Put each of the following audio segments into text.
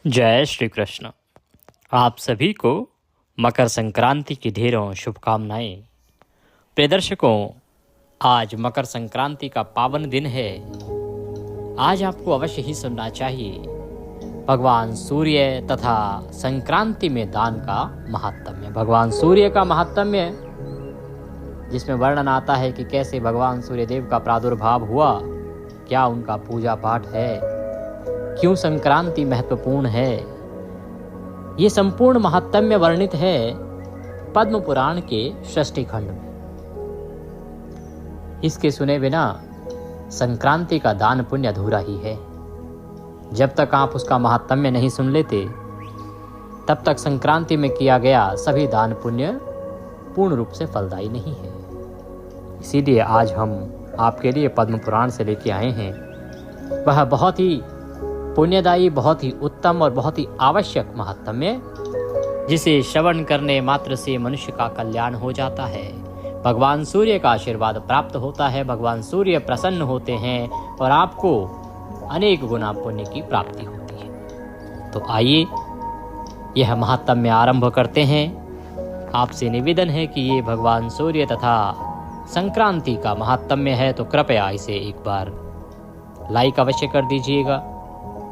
जय श्री कृष्ण। आप सभी को मकर संक्रांति की ढेरों शुभकामनाएं। प्रिय दर्शकों, आज मकर संक्रांति का पावन दिन है। आज आपको अवश्य ही सुनना चाहिए भगवान सूर्य तथा संक्रांति में दान का महात्म्य। भगवान सूर्य का महात्म्य, जिसमें वर्णन आता है कि कैसे भगवान सूर्यदेव का प्रादुर्भाव हुआ, क्या उनका पूजा पाठ है, क्यों संक्रांति महत्वपूर्ण है। ये संपूर्ण महात्म्य वर्णित है पद्म पुराण के षष्ठी खंड में। इसके सुने बिना संक्रांति का दान पुण्य अधूरा ही है। जब तक आप उसका महात्म्य नहीं सुन लेते, तब तक संक्रांति में किया गया सभी दान पुण्य पूर्ण रूप से फलदायी नहीं है। इसीलिए आज हम आपके लिए पद्म पुराण से लेके आए हैं। वह बहुत ही पुण्यदायी, बहुत ही उत्तम और बहुत ही आवश्यक महात्म्य, जिसे श्रवण करने मात्र से मनुष्य का कल्याण हो जाता है। भगवान सूर्य का आशीर्वाद प्राप्त होता है, भगवान सूर्य प्रसन्न होते हैं और आपको अनेक गुना पुण्य की प्राप्ति होती है। तो आइए यह महात्म्य आरंभ करते हैं। आपसे निवेदन है कि ये भगवान सूर्य तथा संक्रांति का महात्म्य है, तो कृपया इसे एक बार लाइक अवश्य कर दीजिएगा।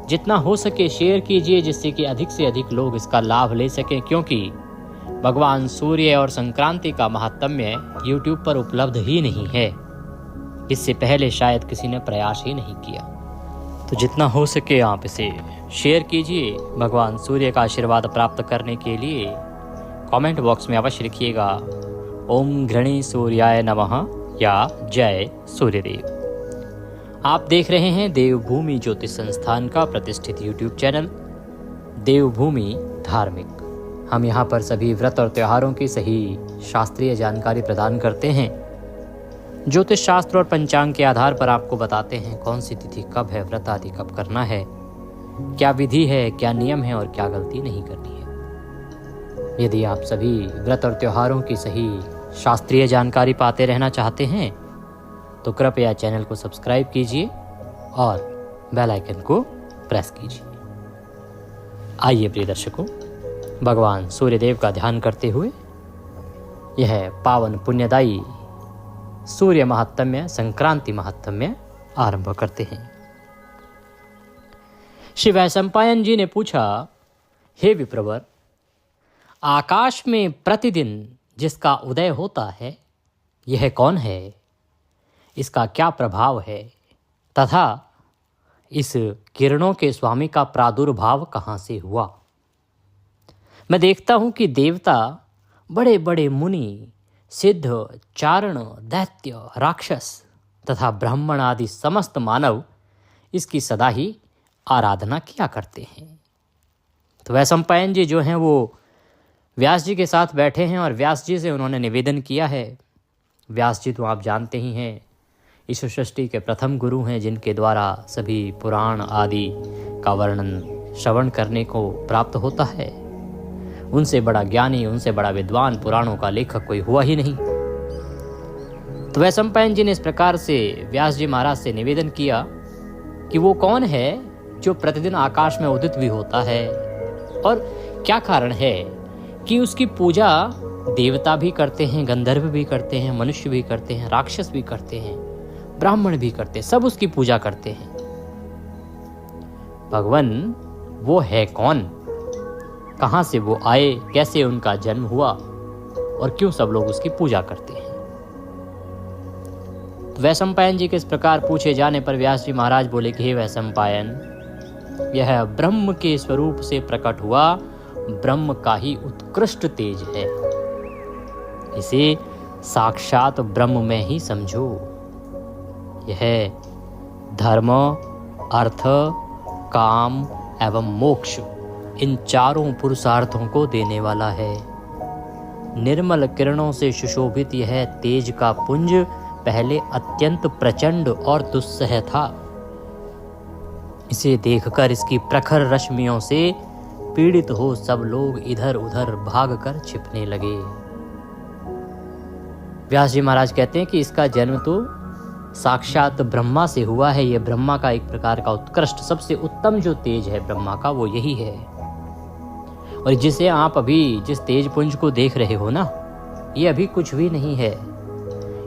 जितना हो सके शेयर कीजिए, जिससे कि अधिक से अधिक लोग इसका लाभ ले सकें, क्योंकि भगवान सूर्य और संक्रांति का महात्म्य YouTube पर उपलब्ध ही नहीं है। इससे पहले शायद किसी ने प्रयास ही नहीं किया। तो जितना हो सके आप इसे शेयर कीजिए। भगवान सूर्य का आशीर्वाद प्राप्त करने के लिए कमेंट बॉक्स में अवश्य लिखिएगा ओम घृणी सूर्याय नमः या जय सूर्यदेव। आप देख रहे हैं देवभूमि ज्योतिष संस्थान का प्रतिष्ठित YouTube चैनल देवभूमि धार्मिक। हम यहाँ पर सभी व्रत और त्योहारों की सही शास्त्रीय जानकारी प्रदान करते हैं। ज्योतिष शास्त्र और पंचांग के आधार पर आपको बताते हैं कौन सी तिथि कब है, व्रत आदि कब करना है, क्या विधि है, क्या नियम है और क्या गलती नहीं करनी है। यदि आप सभी व्रत और त्योहारों की सही शास्त्रीय जानकारी पाते रहना चाहते हैं, तो कृपया चैनल को सब्सक्राइब कीजिए और बेल आइकन को प्रेस कीजिए। आइए प्रिय दर्शकों, भगवान सूर्यदेव का ध्यान करते हुए यह पावन पुण्यदायी सूर्य महात्म्य, संक्रांति महात्म्य आरंभ करते हैं। श्री वैशंपायन जी ने पूछा, हे विप्रवर, आकाश में प्रतिदिन जिसका उदय होता है, यह कौन है? इसका क्या प्रभाव है तथा इस किरणों के स्वामी का प्रादुर्भाव कहाँ से हुआ? मैं देखता हूँ कि देवता, बड़े बड़े मुनि, सिद्ध, चारण, दैत्य, राक्षस तथा ब्राह्मण आदि समस्त मानव इसकी सदा ही आराधना किया करते हैं। तो वैशंपायन जी जो हैं वो व्यास जी के साथ बैठे हैं और व्यास जी से उन्होंने निवेदन किया है। व्यास जी तो आप जानते ही हैं, ईश्वर सृष्टि के प्रथम गुरु हैं, जिनके द्वारा सभी पुराण आदि का वर्णन श्रवण करने को प्राप्त होता है। उनसे बड़ा ज्ञानी, उनसे बड़ा विद्वान पुराणों का लेखक कोई हुआ ही नहीं। तो वैशंपायन जी ने इस प्रकार से व्यास जी महाराज से निवेदन किया कि वो कौन है जो प्रतिदिन आकाश में उदित भी होता है, और क्या कारण है कि उसकी पूजा देवता भी करते हैं, गंधर्व भी करते हैं, मनुष्य भी करते हैं, राक्षस भी करते हैं, ब्राह्मण भी करते हैं, सब उसकी पूजा करते हैं। भगवान वो है कौन? कहां से वो आए? कैसे उनका जन्म हुआ? और क्यों सब लोग उसकी पूजा करते हैं? तो वैशंपायन जी के इस प्रकार पूछे जाने पर व्यास जी महाराज बोले कि हे वैशंपायन, यह ब्रह्म के स्वरूप से प्रकट हुआ ब्रह्म का ही उत्कृष्ट तेज है। इसे साक्षात ब्रह्म में ही समझो। यह धर्म, अर्थ, काम एवं मोक्ष, इन चारों पुरुषार्थों को देने वाला है। निर्मल किरणों से सुशोभित यह तेज का पुंज पहले अत्यंत प्रचंड और दुस्सह था। इसे देखकर इसकी प्रखर रश्मियों से पीड़ित हो सब लोग इधर उधर भागकर छिपने लगे। व्यास जी महाराज कहते हैं कि इसका जन्म तो साक्षात ब्रह्मा से हुआ है। ये ब्रह्मा का एक प्रकार का उत्कृष्ट सबसे उत्तम जो तेज है ब्रह्मा का, वो यही है। और जिसे आप अभी जिस तेज पुंज को देख रहे हो ना, ये अभी कुछ भी नहीं है।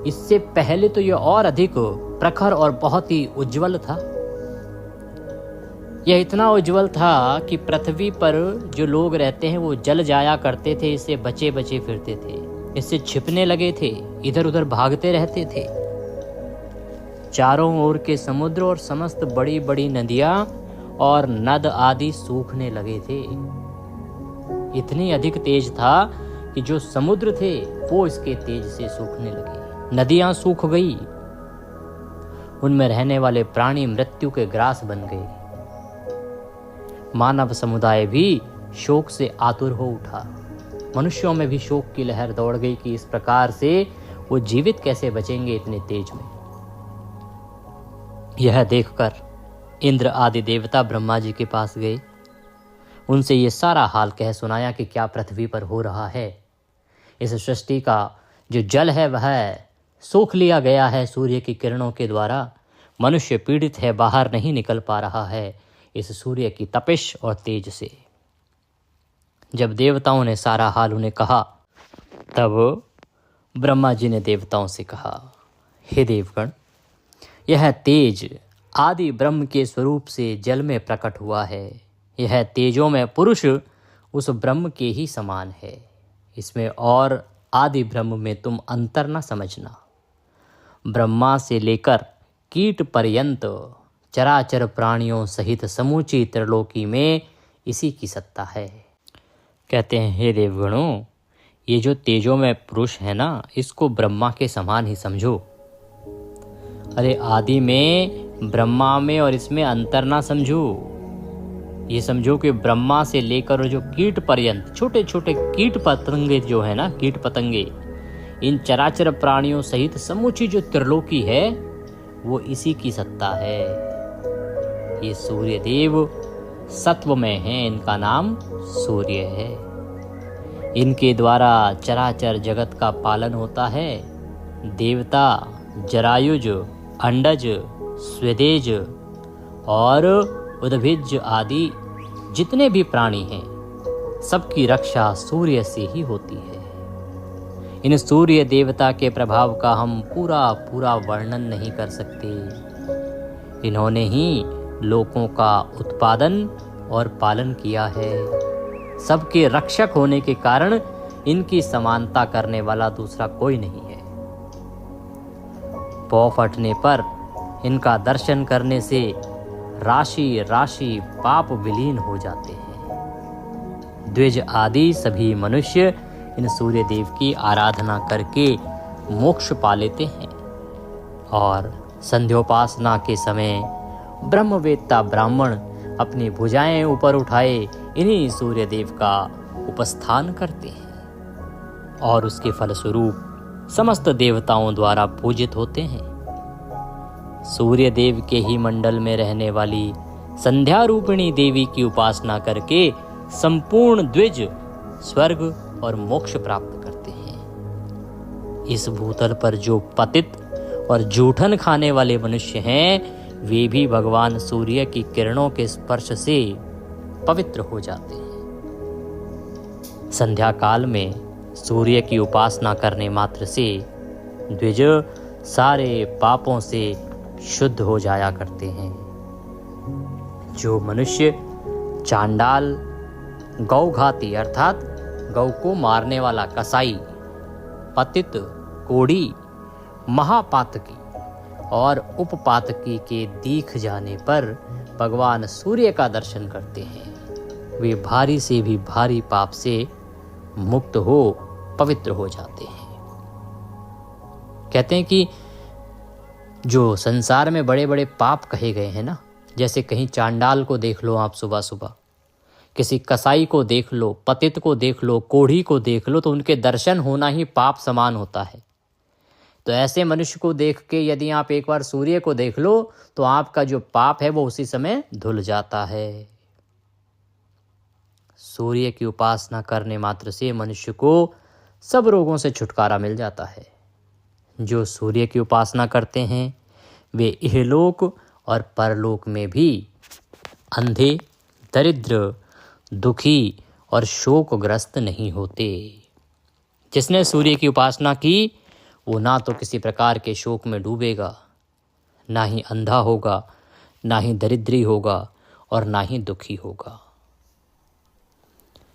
इससे पहले तो ये और अधिक प्रखर और बहुत ही उज्जवल था। यह इतना उज्जवल था कि पृथ्वी पर जो लोग रहते हैं वो जल जाया करते थे, इससे बचे बचे फिरते थे, इससे छिपने लगे थे, इधर उधर भागते रहते थे। चारों ओर के समुद्र और समस्त बड़ी बड़ी नदियां और नद आदि सूखने लगे थे। इतनी अधिक तेज था कि जो समुद्र थे वो इसके तेज से सूखने लगे। नदियां सूख गई, उनमें रहने वाले प्राणी मृत्यु के ग्रास बन गए। मानव समुदाय भी शोक से आतुर हो उठा। मनुष्यों में भी शोक की लहर दौड़ गई कि इस प्रकार से वो जीवित कैसे बचेंगे इतने तेज में। यह देखकर इंद्र आदि देवता ब्रह्मा जी के पास गए, उनसे ये सारा हाल कह सुनाया कि क्या पृथ्वी पर हो रहा है। इस सृष्टि का जो जल है वह सूख लिया गया है सूर्य की किरणों के द्वारा। मनुष्य पीड़ित है, बाहर नहीं निकल पा रहा है इस सूर्य की तपिश और तेज से। जब देवताओं ने सारा हाल उन्हें कहा, तब ब्रह्मा जी ने देवताओं से कहा, हे देवगण, यह तेज आदि ब्रह्म के स्वरूप से जल में प्रकट हुआ है। यह तेजों में पुरुष उस ब्रह्म के ही समान है। इसमें और आदि ब्रह्म में तुम अंतर न समझना। ब्रह्मा से लेकर कीट पर्यंत चराचर प्राणियों सहित समूची त्रिलोकी में इसी की सत्ता है। कहते हैं, हे देवगणों, ये जो तेजों में पुरुष है ना, इसको ब्रह्मा के समान ही समझो। अरे आदि में ब्रह्मा में और इसमें अंतर ना समझो। ये समझो कि ब्रह्मा से लेकर जो कीट पर्यंत छोटे छोटे कीट पतंगे जो है ना, कीट पतंगे, इन चराचर प्राणियों सहित समूची जो त्रिलोकी है वो इसी की सत्ता है। ये सूर्य देव सत्व में है, इनका नाम सूर्य है। इनके द्वारा चराचर जगत का पालन होता है। देवता, जरायुज, अंडज, स्वेदेज और उद्भिज आदि जितने भी प्राणी हैं, सबकी रक्षा सूर्य से ही होती है। इन सूर्य देवता के प्रभाव का हम पूरा वर्णन नहीं कर सकते। इन्होंने ही लोकों का उत्पादन और पालन किया है। सबके रक्षक होने के कारण इनकी समानता करने वाला दूसरा कोई नहीं है। पौ फटने पर इनका दर्शन करने से राशि राशि पाप विलीन हो जाते हैं। द्विज आदि सभी मनुष्य इन सूर्य देव की आराधना करके मोक्ष पा लेते हैं। और संध्योपासना के समय ब्रह्मवेत्ता ब्राह्मण अपनी भुजाएं ऊपर उठाए इन्हीं सूर्य देव का उपस्थान करते हैं और उसके फलस्वरूप समस्त देवताओं द्वारा पूजित होते हैं। सूर्य देव के ही मंडल में रहने वाली संध्या रूपिणी देवी की उपासना करके संपूर्ण द्विज स्वर्ग और मोक्ष प्राप्त करते हैं। इस भूतल पर जो पतित और जूठन खाने वाले मनुष्य हैं, वे भी भगवान सूर्य की किरणों के स्पर्श से पवित्र हो जाते हैं। संध्या काल में सूर्य की उपासना करने मात्र से द्विज सारे पापों से शुद्ध हो जाया करते हैं। जो मनुष्य चांडाल, गौघाती अर्थात गौ को मारने वाला कसाई, पतित, कोढ़ी, महापातकी और उपपातकी के दीख जाने पर भगवान सूर्य का दर्शन करते हैं, वे भारी से भी भारी पाप से मुक्त हो पवित्र हो जाते हैं। कहते हैं कि जो संसार में बड़े बड़े पाप कहे गए हैं ना, जैसे कहीं चांडाल को देख लो आप सुबह सुबह, किसी कसाई को देख लो, पतित को देख लो, कोढ़ी को देख लो, तो उनके दर्शन होना ही पाप समान होता है। तो ऐसे मनुष्य को देख के यदि आप एक बार सूर्य को देख लो तो आपका जो पाप है वो उसी समय धुल जाता है। सूर्य की उपासना करने मात्र से मनुष्य को सब रोगों से छुटकारा मिल जाता है। जो सूर्य की उपासना करते हैं वे इहलोक और परलोक में भी अंधे, दरिद्र, दुखी और शोकग्रस्त नहीं होते। जिसने सूर्य की उपासना की वो ना तो किसी प्रकार के शोक में डूबेगा, ना ही अंधा होगा, ना ही दरिद्री होगा और ना ही दुखी होगा।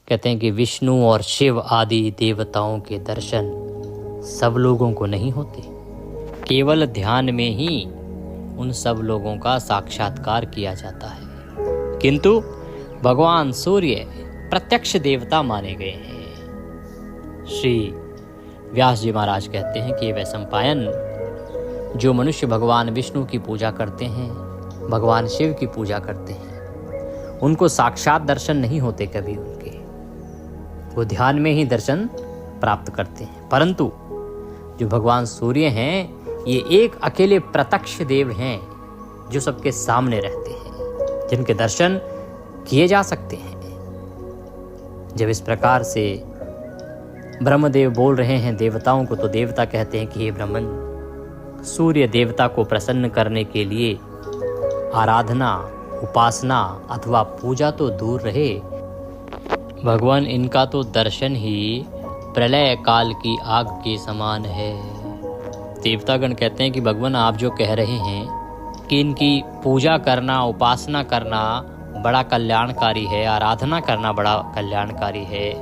कहते हैं कि विष्णु और शिव आदि देवताओं के दर्शन सब लोगों को नहीं होते, केवल ध्यान में ही उन सब लोगों का साक्षात्कार किया जाता है। किंतु भगवान सूर्य प्रत्यक्ष देवता माने गए हैं। श्री व्यास जी महाराज कहते हैं कि वह सम्पायन जो मनुष्य भगवान विष्णु की पूजा करते हैं, भगवान शिव की पूजा करते हैं, उनको साक्षात दर्शन नहीं होते कभी उनके, वो ध्यान में ही दर्शन प्राप्त करते हैं। परंतु जो भगवान सूर्य हैं ये एक अकेले प्रत्यक्ष देव हैं जो सबके सामने रहते हैं, जिनके दर्शन किए जा सकते हैं। जब इस प्रकार से ब्रह्मदेव बोल रहे हैं देवताओं को, तो देवता कहते हैं कि हे ब्रह्मन, सूर्य देवता को प्रसन्न करने के लिए आराधना, उपासना अथवा पूजा तो दूर रहे, भगवान इनका तो दर्शन ही प्रलय काल की आग के समान है। देवतागण कहते हैं कि भगवान आप जो कह रहे हैं कि इनकी पूजा करना, उपासना करना बड़ा कल्याणकारी है, आराधना करना बड़ा कल्याणकारी है,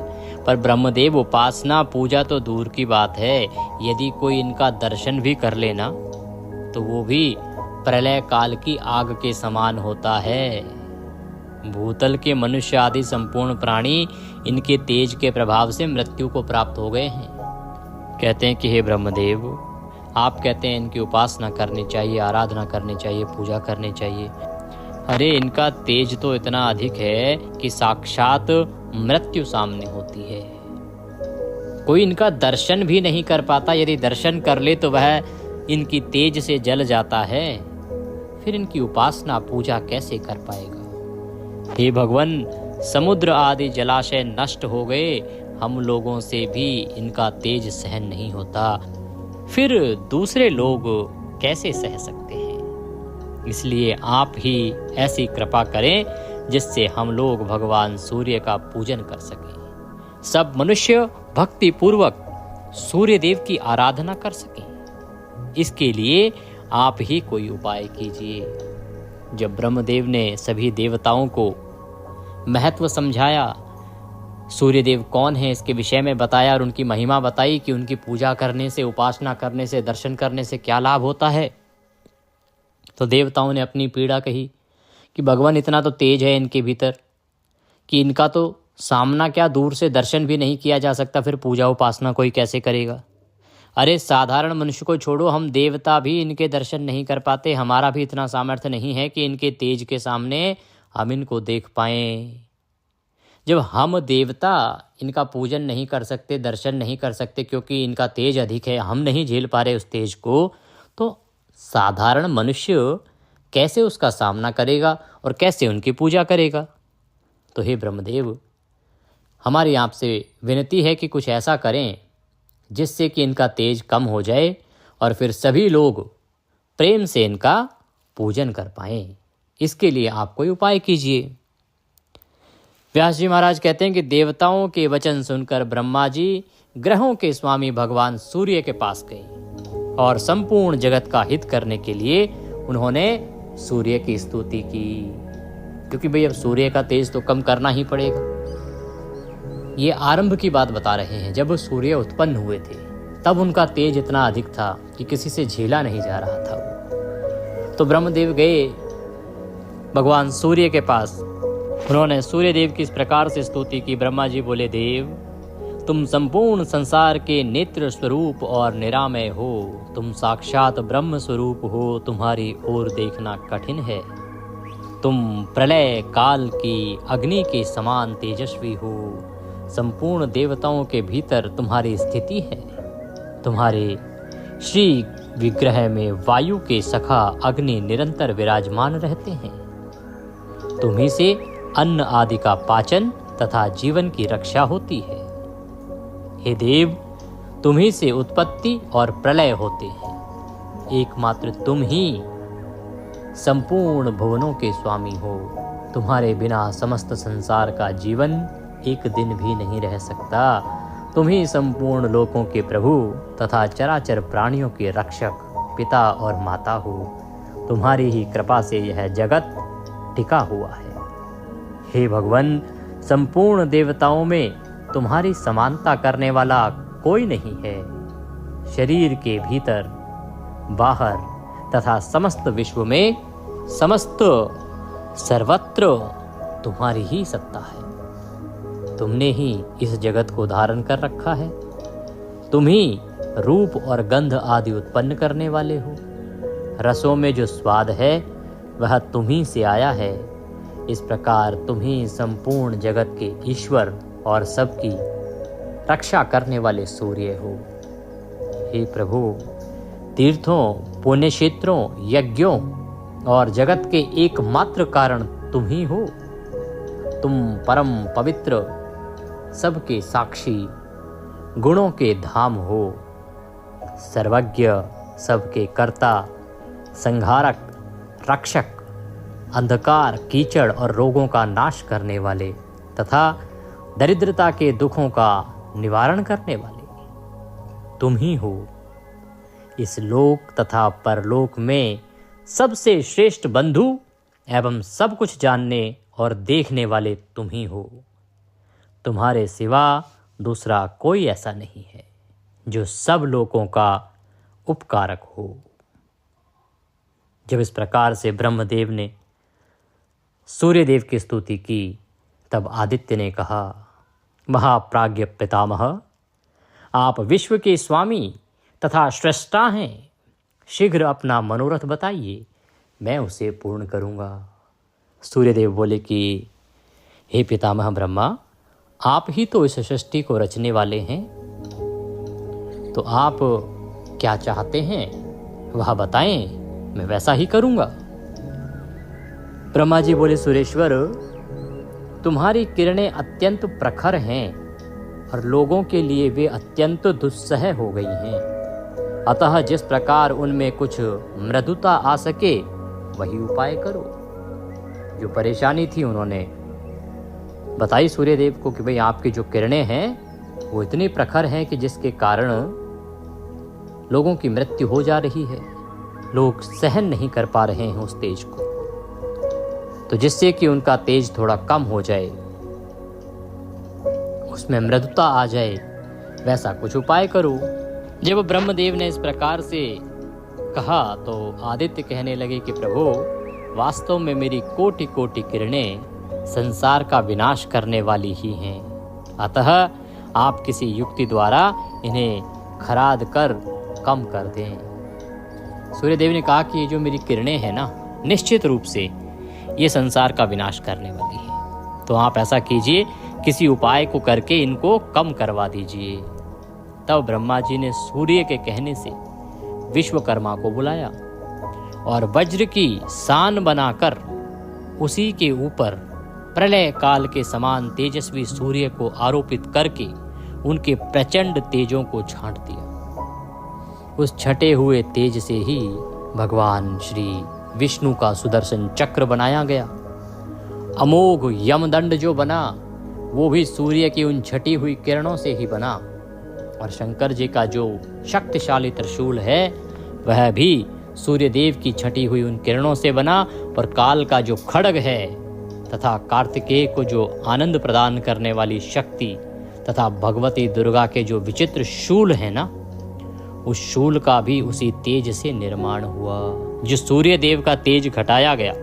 पर ब्रह्मदेव उपासना पूजा तो दूर की बात है, यदि कोई इनका दर्शन भी कर लेना तो वो भी प्रलय काल की आग के समान होता है। भूतल के मनुष्य आदि संपूर्ण प्राणी इनके तेज के प्रभाव से मृत्यु को प्राप्त हो गए हैं। कहते हैं कि हे ब्रह्मदेव, आप कहते हैं इनकी उपासना करनी चाहिए, आराधना करनी चाहिए, पूजा करनी चाहिए। अरे इनका तेज तो इतना अधिक है कि साक्षात मृत्यु सामने होती है, कोई इनका दर्शन भी नहीं कर पाता। यदि दर्शन कर ले तो वह इनकी तेज से जल जाता है, फिर इनकी उपासना पूजा कैसे कर पाएगा। हे भगवान, समुद्र आदि जलाशय नष्ट हो गए, हम लोगों से भी इनका तेज सहन नहीं होता, फिर दूसरे लोग कैसे सह सकते हैं। इसलिए आप ही ऐसी कृपा करें जिससे हम लोग भगवान सूर्य का पूजन कर सकें, सब मनुष्य भक्ति पूर्वक सूर्य देव की आराधना कर सकें। इसके लिए आप ही कोई उपाय कीजिए। जब ब्रह्मदेव ने सभी देवताओं को महत्व समझाया, सूर्यदेव कौन है इसके विषय में बताया और उनकी महिमा बताई कि उनकी पूजा करने से, उपासना करने से, दर्शन करने से क्या लाभ होता है, तो देवताओं ने अपनी पीड़ा कही कि भगवान इतना तो तेज है इनके भीतर कि इनका तो सामना क्या, दूर से दर्शन भी नहीं किया जा सकता, फिर पूजा उपासना कोई कैसे करेगा। अरे साधारण मनुष्य को छोड़ो, हम देवता भी इनके दर्शन नहीं कर पाते, हमारा भी इतना सामर्थ्य नहीं है कि इनके तेज के सामने हम इनको देख पाएं। जब हम देवता इनका पूजन नहीं कर सकते, दर्शन नहीं कर सकते क्योंकि इनका तेज अधिक है, हम नहीं झेल पा रहे उस तेज को, तो साधारण मनुष्य कैसे उसका सामना करेगा और कैसे उनकी पूजा करेगा। तो हे ब्रह्मदेव, हमारी आपसे विनती है कि कुछ ऐसा करें जिससे कि इनका तेज कम हो जाए और फिर सभी लोग प्रेम से इनका पूजन कर पाएं। इसके लिए आप कोई उपाय कीजिए। व्यास जी महाराज कहते हैं कि देवताओं के वचन सुनकर ब्रह्मा जी ग्रहों के स्वामी भगवान सूर्य के पास गए और संपूर्ण जगत का हित करने के लिए उन्होंने सूर्य की स्तुति की, क्योंकि भाई अब सूर्य का तेज तो कम करना ही पड़ेगा। ये आरंभ की बात बता रहे हैं, जब सूर्य उत्पन्न हुए थे तब उनका तेज इतना अधिक था कि किसी से झेला नहीं जा रहा था। तो ब्रह्मदेव गए भगवान सूर्य के पास, उन्होंने सूर्य देव की इस प्रकार से स्तुति की। ब्रह्मा जी बोले, देव तुम संपूर्ण संसार के नेत्र स्वरूप और निरामय हो, तुम साक्षात ब्रह्म स्वरूप हो, तुम्हारी ओर देखना कठिन है। तुम प्रलय काल की अग्नि के समान तेजस्वी हो, संपूर्ण देवताओं के भीतर तुम्हारी स्थिति है। तुम्हारे श्री विग्रह में वायु के सखा अग्नि निरंतर विराजमान रहते हैं। तुम्ही से अन्न आदि का पाचन तथा जीवन की रक्षा होती है। हे देव, तुम्ही से उत्पत्ति और प्रलय होते हैं। एकमात्र तुम ही संपूर्ण भुवनों के स्वामी हो। तुम्हारे बिना समस्त संसार का जीवन एक दिन भी नहीं रह सकता। तुम ही संपूर्ण लोकों के प्रभु तथा चराचर प्राणियों के रक्षक, पिता और माता हो। तुम्हारी ही कृपा से यह जगत टिका हुआ है। हे भगवान, संपूर्ण देवताओं में तुम्हारी समानता करने वाला कोई नहीं है। शरीर के भीतर, बाहर तथा समस्त विश्व में, समस्त सर्वत्र तुम्हारी ही सत्ता है। तुमने ही इस जगत को धारण कर रखा है। तुम ही रूप और गंध आदि उत्पन्न करने वाले हो। रसों में जो स्वाद है वह तुम ही से आया है। इस प्रकार तुम ही संपूर्ण जगत के ईश्वर और सबकी रक्षा करने वाले सूर्य हो। हे प्रभु, तीर्थों, पुण्य क्षेत्रों, यज्ञों और जगत के एकमात्र कारण तुम ही हो। तुम परम पवित्र, सबके साक्षी, गुणों के धाम हो। सर्वज्ञ, सबके कर्ता, संहारक, रक्षक, अंधकार, कीचड़ और रोगों का नाश करने वाले तथा दरिद्रता के दुखों का निवारण करने वाले तुम ही हो। इस लोक तथा परलोक में सबसे श्रेष्ठ बंधु एवं सब कुछ जानने और देखने वाले तुम ही हो। तुम्हारे सिवा दूसरा कोई ऐसा नहीं है जो सब लोकों का उपकारक हो। जब इस प्रकार से ब्रह्मदेव ने सूर्यदेव की स्तुति की, तब आदित्य ने कहा, महाप्राज्ञ पितामह, आप विश्व के स्वामी तथा श्रेष्ठा हैं। शीघ्र अपना मनोरथ बताइए, मैं उसे पूर्ण करूँगा। सूर्यदेव बोले कि हे पितामह ब्रह्मा, आप ही तो इस सृष्टि को रचने वाले हैं, तो आप क्या चाहते हैं वह बताएं, मैं वैसा ही करूँगा। ब्रह्मा जी बोले, सुरेश्वर, तुम्हारी किरणें अत्यंत प्रखर हैं और लोगों के लिए वे अत्यंत दुस्सह हो गई हैं। अतः जिस प्रकार उनमें कुछ मृदुता आ सके वही उपाय करो। जो परेशानी थी उन्होंने बताई सूर्यदेव को कि भाई आपकी जो किरणें हैं वो इतनी प्रखर हैं कि जिसके कारण लोगों की मृत्यु हो जा रही है। लोग सहन नहीं कर पा रहे हैं उस तेज को, तो जिससे कि उनका तेज थोड़ा कम हो जाए, उसमें मृदुता आ जाए, वैसा कुछ उपाय करो। जब ब्रह्मदेव ने इस प्रकार से कहा तो आदित्य कहने लगे कि प्रभु, वास्तव में मेरी कोटि कोटि किरणें संसार का विनाश करने वाली ही हैं। अतः आप किसी युक्ति द्वारा इन्हें खराद कर कम कर दें। सूर्यदेव ने कहा कि ये जो मेरी किरणें हैं ना, निश्चित रूप से ये संसार का विनाश करने वाली है, तो आप ऐसा कीजिए, किसी उपाय को करके इनको कम करवा दीजिए। तब ब्रह्मा जी ने सूर्य के कहने से विश्वकर्मा को बुलाया और वज्र की सान बनाकर उसी के ऊपर प्रलय काल के समान तेजस्वी सूर्य को आरोपित करके उनके प्रचंड तेजों को छांट दिया। उस छटे हुए तेज से ही भगवान श्री विष्णु का सुदर्शन चक्र बनाया गया। अमोघ यमदंड जो बना वो भी सूर्य की उन छटी हुई किरणों से ही बना, और शंकर जी का जो शक्तिशाली त्रिशूल है वह भी सूर्यदेव की छटी हुई उन किरणों से बना, और काल का जो खड्ग है तथा कार्तिकेय को जो आनंद प्रदान करने वाली शक्ति तथा भगवती दुर्गा के जो विचित्र शूल है ना, उस शूल का भी उसी तेज से निर्माण हुआ। जो सूर्य देव का तेज घटाया गया,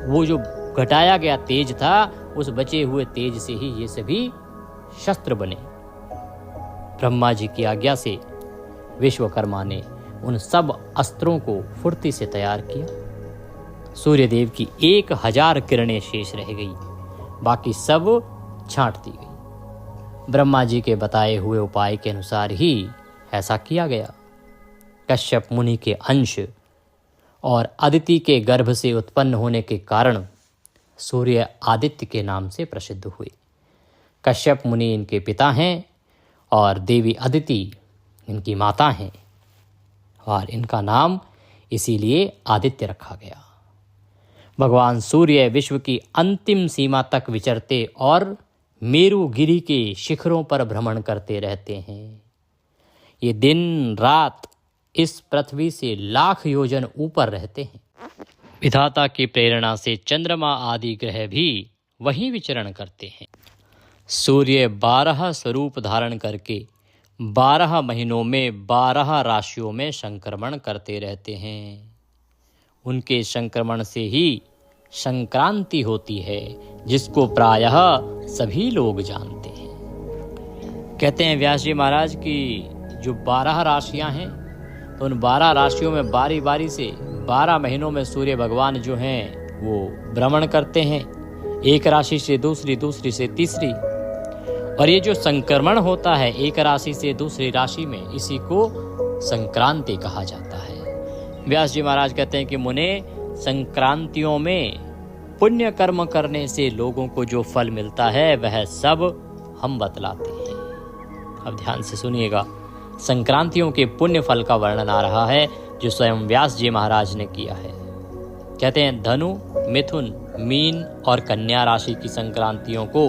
वो जो घटाया गया तेज था, उस बचे हुए तेज से ही ये सभी शस्त्र बने। ब्रह्मा जी की आज्ञा से विश्वकर्मा ने उन सब अस्त्रों को फुर्ती से तैयार किया। सूर्यदेव की 1000 किरणें शेष रह गई, बाकी सब छांट दी गई। ब्रह्मा जी के बताए हुए उपाय के अनुसार ही ऐसा किया गया। कश्यप मुनि के अंश और अदिति के गर्भ से उत्पन्न होने के कारण सूर्य आदित्य के नाम से प्रसिद्ध हुए। कश्यप मुनि इनके पिता हैं और देवी अदिति इनकी माता हैं, और इनका नाम इसीलिए आदित्य रखा गया। भगवान सूर्य विश्व की अंतिम सीमा तक विचरते और मेरुगिरी के शिखरों पर भ्रमण करते रहते हैं। ये दिन रात इस पृथ्वी से लाख योजन ऊपर रहते हैं। विधाता की प्रेरणा से चंद्रमा आदि ग्रह भी वहीं विचरण करते हैं। सूर्य 12 स्वरूप धारण करके 12 महीनों में 12 राशियों में संक्रमण करते रहते हैं। उनके संक्रमण से ही संक्रांति होती है, जिसको प्रायः सभी लोग जानते हैं। कहते हैं व्यास जी महाराज की जो 12 राशियां हैं, तो उन 12 राशियों में बारी बारी से 12 महीनों में सूर्य भगवान जो हैं वो भ्रमण करते हैं, एक राशि से दूसरी, दूसरी से तीसरी। और ये जो संक्रमण होता है एक राशि से दूसरी राशि में, इसी को संक्रांति कहा जाता है। व्यास जी महाराज कहते हैं कि मुने, संक्रांतियों में पुण्य कर्म करने से लोगों को जो फल मिलता है वह सब हम बतलाते हैं। अब ध्यान से सुनिएगा, संक्रांतियों के पुण्य फल का वर्णन आ रहा है जो स्वयं व्यास जी महाराज ने किया है। कहते हैं धनु, मिथुन, मीन और कन्या राशि की संक्रांतियों को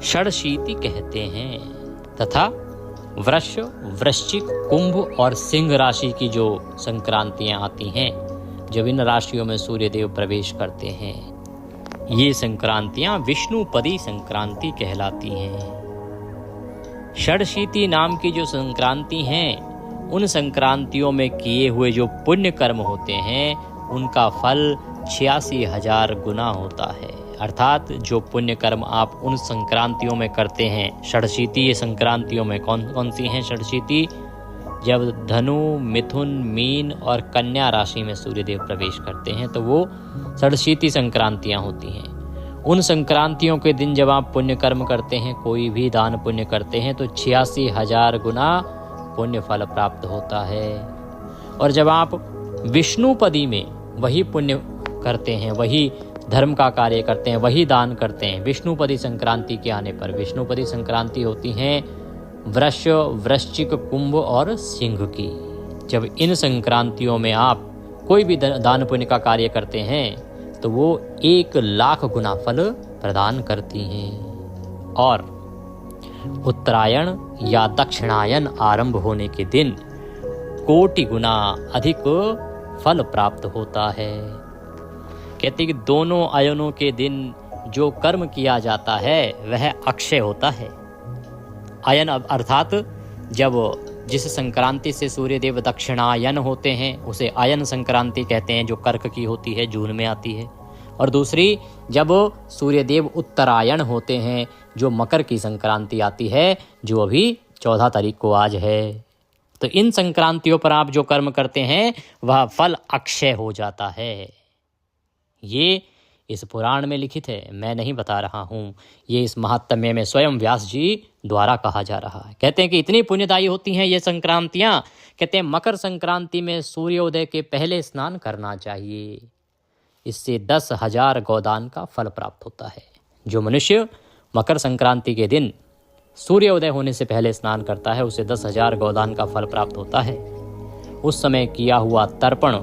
षडशीति कहते हैं, तथा वृष, वृश्चिक, कुंभ और सिंह राशि की जो संक्रांतियां आती हैं, जब इन राशियों में सूर्यदेव प्रवेश करते हैं, ये संक्रांतियां विष्णुपदी संक्रांति कहलाती हैं। षडशीति नाम की जो संक्रांति हैं, उन संक्रांतियों में किए हुए जो पुण्य कर्म होते हैं उनका फल 86,000 गुना होता है। अर्थात जो पुण्य कर्म आप उन संक्रांतियों में करते हैं, षडशीति संक्रांतियों में कौन कौन सी हैं षडशीति? जब धनु, मिथुन, मीन और कन्या राशि में सूर्यदेव प्रवेश करते हैं तो वो षडशीति संक्रांतियां होती हैं। उन संक्रांतियों के दिन जब आप पुण्य कर्म करते हैं, कोई भी दान पुण्य करते हैं, तो 86,000 गुना पुण्य फल प्राप्त होता है। और जब आप विष्णुपदी में वही पुण्य करते हैं, वही धर्म का कार्य करते हैं, वही दान करते हैं, विष्णुपदी संक्रांति के आने पर, विष्णुपदी संक्रांति होती हैं वृष, वृश्चिक, कुंभ और सिंह की। जब इन संक्रांतियों में आप कोई भी दान पुण्य का कार्य करते हैं तो वो 1,00,000 गुना फल प्रदान करती हैं। और उत्तरायण या दक्षिणायन आरंभ होने के दिन कोटि गुना अधिक फल प्राप्त होता है। कहते कि दोनों आयनों के दिन जो कर्म किया जाता है वह अक्षय होता है। आयन अर्थात जब जिस संक्रांति से सूर्यदेव दक्षिणायन होते हैं उसे आयन संक्रांति कहते हैं, जो कर्क की होती है, जून में आती है। और दूसरी जब सूर्यदेव उत्तरायण होते हैं, जो मकर की संक्रांति आती है, जो अभी 14 तारीख को आज है। तो इन संक्रांतियों पर आप जो कर्म करते हैं वह फल अक्षय हो जाता है। ये इस पुराण में लिखित है, मैं नहीं बता रहा हूँ, ये इस महात्म्य में स्वयं व्यास जी द्वारा कहा जा रहा है। कहते हैं कि इतनी पुण्यदायी होती हैं ये संक्रांतियाँ। कहते हैं मकर संक्रांति में सूर्योदय के पहले स्नान करना चाहिए, इससे 10,000 गोदान का फल प्राप्त होता है। जो मनुष्य मकर संक्रांति के दिन सूर्योदय होने से पहले स्नान करता है उसे 10,000 गोदान का फल प्राप्त होता है। उस समय किया हुआ तर्पण,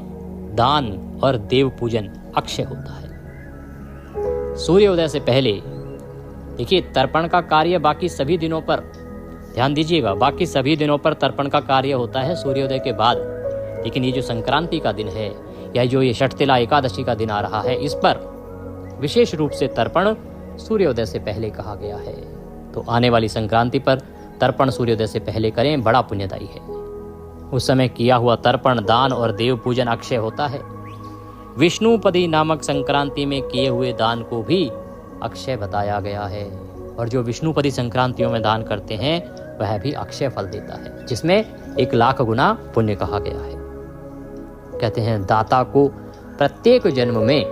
दान और देव पूजन अक्षय होता है। सूर्योदय से पहले देखिए, तर्पण का कार्य बाकी सभी दिनों पर, ध्यान दीजिएगा, बाकी सभी दिनों पर तर्पण का कार्य होता है सूर्योदय के बाद। लेकिन ये जो संक्रांति का दिन है या जो ये षठतिला एकादशी का दिन आ रहा है, इस पर विशेष रूप से तर्पण सूर्योदय से पहले कहा गया है। तो आने वाली संक्रांति पर तर्पण सूर्योदय से पहले करें, बड़ा पुण्यदायी है। उस समय किया हुआ तर्पण, दान और देव पूजन अक्षय होता है। विष्णुपदी नामक संक्रांति में किए हुए दान को भी अक्षय बताया गया है। और जो विष्णुपदी संक्रांतियों में दान करते हैं वह भी अक्षय फल देता है, जिसमें 1,00,000 गुना पुण्य कहा गया है। कहते हैं दाता को प्रत्येक जन्म में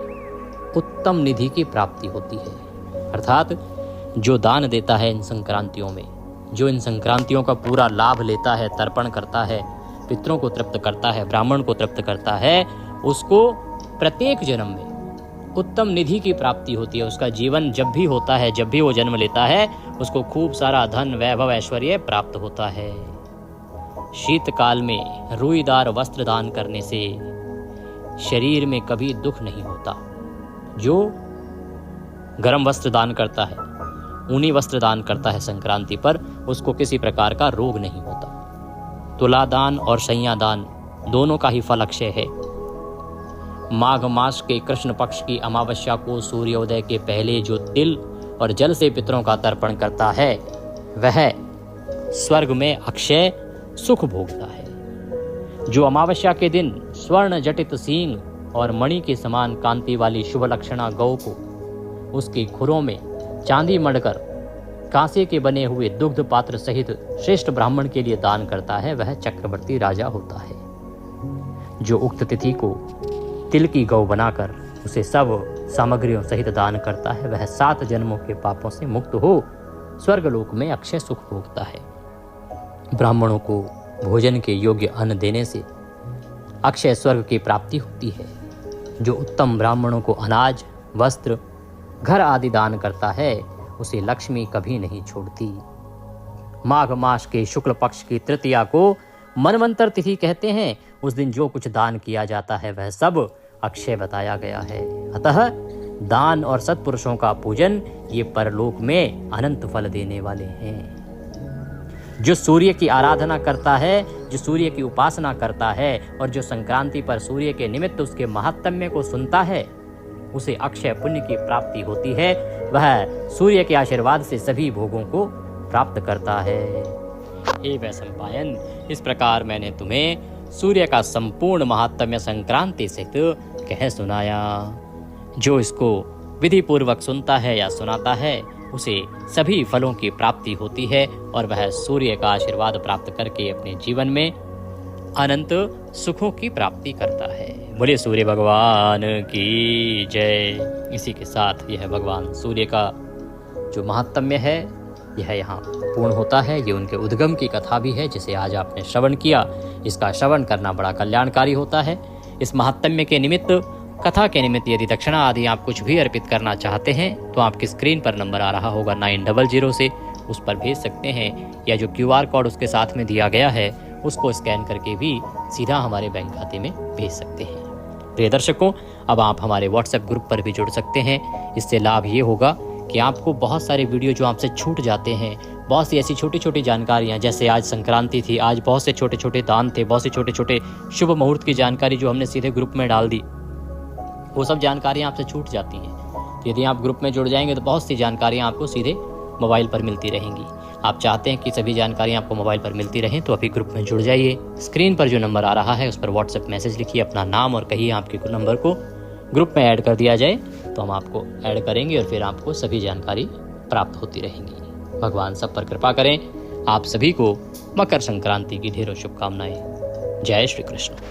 उत्तम निधि की प्राप्ति होती है। अर्थात जो दान देता है इन संक्रांतियों में, जो इन संक्रांतियों का पूरा लाभ लेता है, तर्पण करता है, पितरों को तृप्त करता है, ब्राह्मण को तृप्त करता है, उसको प्रत्येक जन्म में उत्तम निधि की प्राप्ति होती है। उसका जीवन जब भी होता है, जब भी वो जन्म लेता है, उसको खूब सारा धन, वैभव, ऐश्वर्य प्राप्त होता है। शीतकाल में रुईदार वस्त्र दान करने से शरीर में कभी दुख नहीं होता। जो गर्म वस्त्र दान करता है, ऊनी वस्त्र दान करता है संक्रांति पर, उसको किसी प्रकार का रोग नहीं होता। तुला दान और शैया दान दोनों का ही फल अक्षय है। माघ मास के कृष्ण पक्ष की अमावस्या को सूर्योदय के पहले जो तिल और जल से पितरों का तर्पण करता है वह स्वर्ग में अक्षय सुख भोगता है। जो अमावस्या के दिन स्वर्ण जटित सींग और मणि के समान कांति वाली शुभ लक्षणा गौ को उसके खुरों में चांदी मढ़कर कांसे के बने हुए दुग्ध पात्र सहित श्रेष्ठ ब्राह्मण के लिए दान करता है वह चक्रवर्ती राजा होता है। जो उक्त तिथि को तिल की गौ बनाकर उसे सब सामग्रियों सहित दान करता है वह 7 जन्मों के पापों से मुक्त हो स्वर्गलोक में अक्षय सुख भोगता है। ब्राह्मणों को भोजन के योग्य अन्न देने से अक्षय स्वर्ग की प्राप्ति होती है। जो उत्तम ब्राह्मणों को अनाज, वस्त्र, घर आदि दान करता है उसे लक्ष्मी कभी नहीं छोड़ती। माघ मास के शुक्ल पक्ष की तृतीया को मनवंतर तिथि कहते हैं। उस दिन जो कुछ दान किया जाता है वह सब अक्षय बताया गया है। अतः दान और सत्पुरुषों का पूजन ये परलोक में अनंत फल देने वाले हैं। जो सूर्य की आराधना करता है, जो सूर्य की उपासना करता है और जो संक्रांति पर सूर्य के निमित्त उसके महात्म्य को सुनता है उसे अक्षय पुण्य की प्राप्ति होती है। वह सूर्य के आशीर्वाद से सभी भोगों को प्राप्त करता है। हे वैशंपायन, इस प्रकार मैंने तुम्हें सूर्य का संपूर्ण महात्म्य संक्रांति सहित कह सुनाया। जो इसको विधि पूर्वक सुनता है या सुनाता है उसे सभी फलों की प्राप्ति होती है और वह सूर्य का आशीर्वाद प्राप्त करके अपने जीवन में अनंत सुखों की प्राप्ति करता है। बोले सूर्य भगवान की जय। इसी के साथ यह भगवान सूर्य का जो महात्म्य है यह यहाँ पूर्ण होता है। ये उनके उद्गम की कथा भी है जिसे आज आपने श्रवण किया। इसका श्रवण करना बड़ा कल्याणकारी होता है। इस महात्म्य के निमित्त, कथा के निमित्त यदि दक्षिणा आदि आप कुछ भी अर्पित करना चाहते हैं तो आपकी स्क्रीन पर नंबर आ रहा होगा 900 से, उस पर भेज सकते हैं या जो QR कोड उसके साथ में दिया गया है उसको स्कैन करके भी सीधा हमारे बैंक खाते में भेज सकते हैं। प्रिय दर्शकों, अब आप हमारे WhatsApp ग्रुप पर भी जुड़ सकते हैं। इससे लाभ ये होगा कि आपको बहुत सारे वीडियो जो आपसे छूट जाते हैं, बहुत सी ऐसी छोटी छोटी जानकारियाँ, जैसे आज संक्रांति थी, आज बहुत से छोटे छोटे दान थे, बहुत से छोटे छोटे शुभ मुहूर्त की जानकारी जो हमने सीधे ग्रुप में डाल दी, वो सब जानकारियाँ आपसे छूट जाती हैं। तो यदि आप ग्रुप में जुड़ जाएंगे तो बहुत सी जानकारियाँ आपको सीधे मोबाइल पर मिलती रहेंगी। आप चाहते हैं कि सभी जानकारियाँ आपको मोबाइल पर मिलती रहें तो अभी ग्रुप में जुड़ जाइए। स्क्रीन पर जो नंबर आ रहा है उस पर WhatsApp मैसेज लिखिए, अपना नाम और कहिए आपके नंबर को ग्रुप में ऐड कर दिया जाए तो हम आपको ऐड करेंगे और फिर आपको सभी जानकारी प्राप्त होती रहेंगी। भगवान सब पर कृपा करें। आप सभी को मकर संक्रांति की ढेरों शुभकामनाएं। जय श्री कृष्ण।